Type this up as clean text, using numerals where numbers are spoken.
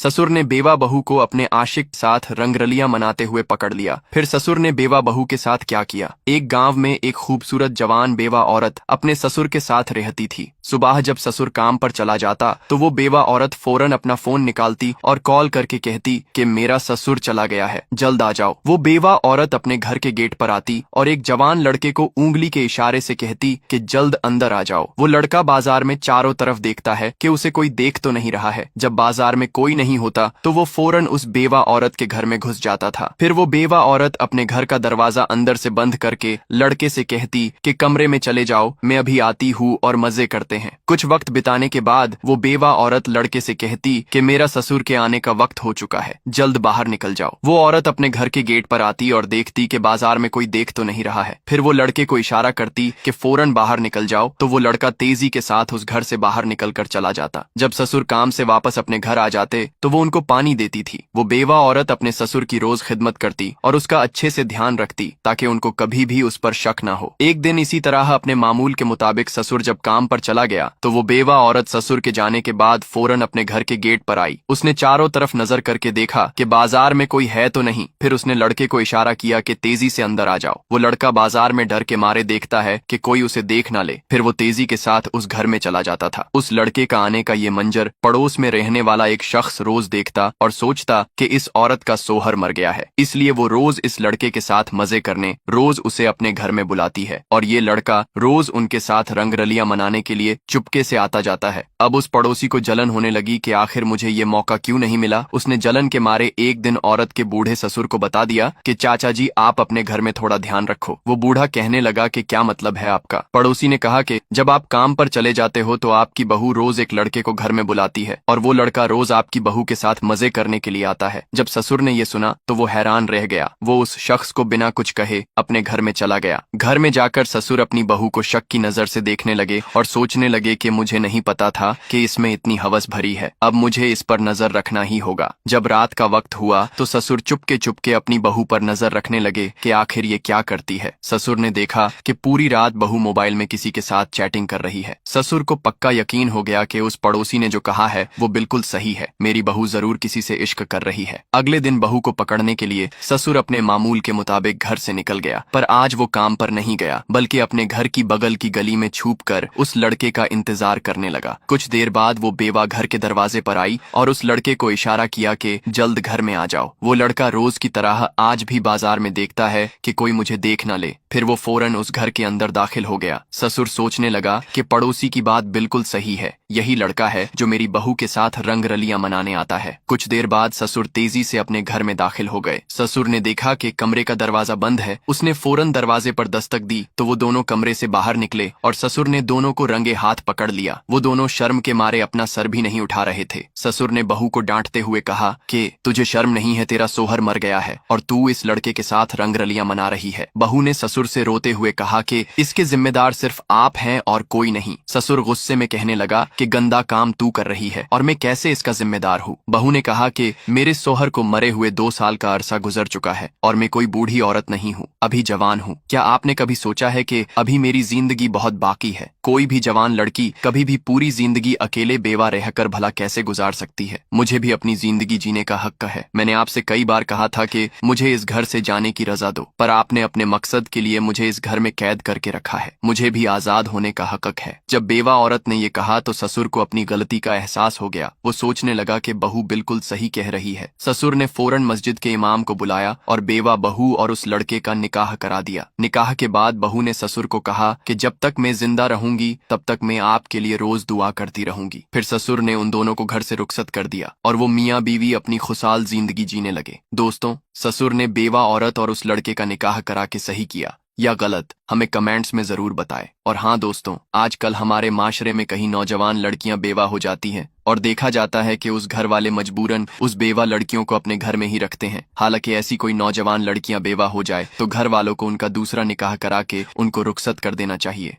ससुर ने बेवा बहू को अपने आशिक साथ रंगरलियां मनाते हुए पकड़ लिया। फिर ससुर ने बेवा बहू के साथ क्या किया। एक गांव में एक खूबसूरत जवान बेवा औरत अपने ससुर के साथ रहती थी। सुबह जब ससुर काम पर चला जाता तो वो बेवा औरत फौरन अपना फोन निकालती और कॉल करके कहती कि मेरा ससुर चला गया है, जल्द आ जाओ। वो बेवा औरत अपने घर के गेट पर आती और एक जवान लड़के को उंगली के इशारे से कहती कि जल्द अंदर आ जाओ। वो लड़का बाजार में चारों तरफ देखता है कि उसे कोई देख तो नहीं रहा है। जब बाजार में कोई नहीं होता तो वो फौरन उस बेवा औरत के घर में घुस जाता था। फिर वो बेवा औरत अपने घर का दरवाजा अंदर से बंद करके लड़के से कहती कि कमरे में चले जाओ, मैं अभी आती हूँ और मजे करते हैं। कुछ वक्त बिताने के बाद वो बेवा औरत लड़के से कहती कि मेरा ससुर के आने का वक्त हो चुका है, जल्द बाहर निकल जाओ। वो औरत अपने घर के गेट पर आती और देखती कि बाजार में कोई देख तो नहीं रहा है। फिर वो लड़के को इशारा करती कि फौरन बाहर निकल जाओ, तो वो लड़का तेजी के साथ उस घर से बाहर निकल कर चला जाता। जब ससुर काम से वापस अपने घर आ जाते तो वो उनको पानी देती थी। वो बेवा औरत अपने ससुर की रोज खिदमत करती और उसका अच्छे से ध्यान रखती ताकि उनको कभी भी उस पर शक न हो। एक दिन इसी तरह अपने मामूल के मुताबिक ससुर जब काम पर चला गया तो वो बेवा औरत ससुर के जाने के बाद फौरन अपने घर के गेट पर आई। उसने चारों तरफ नजर करके देखा कि बाजार में कोई है तो नहीं। फिर उसने लड़के को इशारा किया कि तेजी से अंदर आ जाओ। वो लड़का बाजार में डर के मारे देखता है कि कोई उसे देख ना ले। फिर वो तेजी के साथ उस घर में चला जाता था। उस लड़के का आने का ये मंजर पड़ोस में रहने वाला एक शख्स रोज देखता और सोचता कि इस औरत का सोहर मर गया है, इसलिए वो रोज इस लड़के के साथ मजे करने रोज उसे अपने घर में बुलाती है और ये लड़का रोज उनके साथ रंगरलियां मनाने के लिए चुपके से आता जाता है। अब उस पड़ोसी को जलन होने लगी कि आखिर मुझे ये मौका क्यों नहीं मिला। उसने जलन के मारे एक दिन औरत के बूढ़े ससुर को बता दिया कि चाचा जी आप अपने घर में थोड़ा ध्यान रखो। वो बूढ़ा कहने लगा कि क्या मतलब है आपका। पड़ोसी ने कहा कि जब आप काम पर चले जाते हो तो आपकी बहू रोज एक लड़के को घर में बुलाती है और वो लड़का रोज आपकी बहू के साथ मजे करने के लिए आता है। जब ससुर ने ये सुना तो वो हैरान रह गया। वो उस शख्स को बिना कुछ कहे अपने घर में चला गया। घर में जाकर ससुर अपनी बहू को शक की नजर से देखने लगे और सोचने लगे कि मुझे नहीं पता था कि इसमें इतनी हवस भरी है, अब मुझे इस पर नजर रखना ही होगा। जब रात का वक्त हुआ तो ससुर चुपके चुपके अपनी बहू पर नजर रखने लगे कि आखिर ये क्या करती है। ससुर ने देखा कि पूरी रात बहू मोबाइल में किसी के साथ चैटिंग कर रही है। ससुर को पक्का यकीन हो गया कि उस पड़ोसी ने जो कहा है वो बिल्कुल सही है, मेरी बहू जरूर किसी से इश्क कर रही है। अगले दिन बहू को पकड़ने के लिए ससुर अपने मामूल के मुताबिक घर से निकल गया, पर आज वो काम पर नहीं गया बल्कि अपने घर की बगल की गली में छुप कर उस लड़के का इंतजार करने लगा। कुछ देर बाद वो बेवा घर के दरवाजे पर आई और उस लड़के को इशारा किया कि जल्द घर में आ जाओ। वो लड़का रोज की तरह आज भी बाजार में देखता है कि कोई मुझे देख न ले। फिर वो फौरन उस घर के अंदर दाखिल हो गया। ससुर सोचने लगा कि पड़ोसी की बात बिल्कुल सही है, यही लड़का है जो मेरी बहू के साथ रंगरलियां मनाने आता है। कुछ देर बाद ससुर तेजी से अपने घर में दाखिल हो गए। ससुर ने देखा कि कमरे का दरवाजा बंद है। उसने फौरन दरवाजे पर दस्तक दी तो वो दोनों कमरे से बाहर निकले और ससुर ने दोनों को रंगे हाथ पकड़ लिया। वो दोनों शर्म के मारे अपना सर भी नहीं उठा रहे थे। ससुर ने बहू को डांटते हुए कहा कि तुझे शर्म नहीं है, तेरा सोहर मर गया है और तू इस लड़के के साथ रंगरलियां मना रही है। बहू ने ससुर से रोते हुए कहा कि इसके जिम्मेदार सिर्फ आप हैं और कोई नहीं। ससुर गुस्से में कहने लगा कि गंदा काम तू कर रही है और मैं कैसे इसका जिम्मेदार हूँ। बहू ने कहा कि मेरे सोहर को मरे हुए 2 साल का अरसा गुजर चुका है और मैं कोई बूढ़ी औरत नहीं हूँ, अभी जवान हूँ। क्या आपने कभी सोचा है कि अभी मेरी जिंदगी बहुत बाकी है। कोई भी जवान लड़की कभी भी पूरी जिंदगी अकेले बेवा रहकर भला कैसे गुजार सकती है। मुझे भी अपनी जिंदगी जीने का हक है। मैंने आपसे कई बार कहा था कि मुझे इस घर से जाने की रजा दो, पर आपने अपने मकसद के लिए मुझे इस घर में कैद करके रखा है। मुझे भी आजाद होने का हक है। जब बेवा औरत ने ये कहा तो ससुर को अपनी गलती का एहसास हो गया। वो सोचने लगा कि बहू बिल्कुल सही कह रही है। ससुर ने फौरन मस्जिद के इमाम को बुलाया और बेवा बहू और उस लड़के का निकाह करा दिया। निकाह के बाद बहू ने ससुर को कहा कि जब तक मैं जिंदा रहूंगी तब तक मैं आपके लिए रोज दुआ करती रहूंगी। फिर ससुर ने उन दोनों को घर से रुखसत कर दिया और वो मियाँ बीवी अपनी खुशहाल जिंदगी जीने लगे। दोस्तों, ससुर ने बेवा औरत और उस लड़के का निकाह करा के सही किया या गलत, हमें कमेंट्स में जरूर बताएं। और हाँ दोस्तों, आजकल हमारे माशरे में कहीं नौजवान लड़कियां बेवा हो जाती हैं और देखा जाता है कि उस घर वाले मजबूरन उस बेवा लड़कियों को अपने घर में ही रखते हैं। हालांकि ऐसी कोई नौजवान लड़कियां बेवा हो जाए तो घर वालों को उनका दूसरा निकाह करा के उनको रुखसत कर देना चाहिए।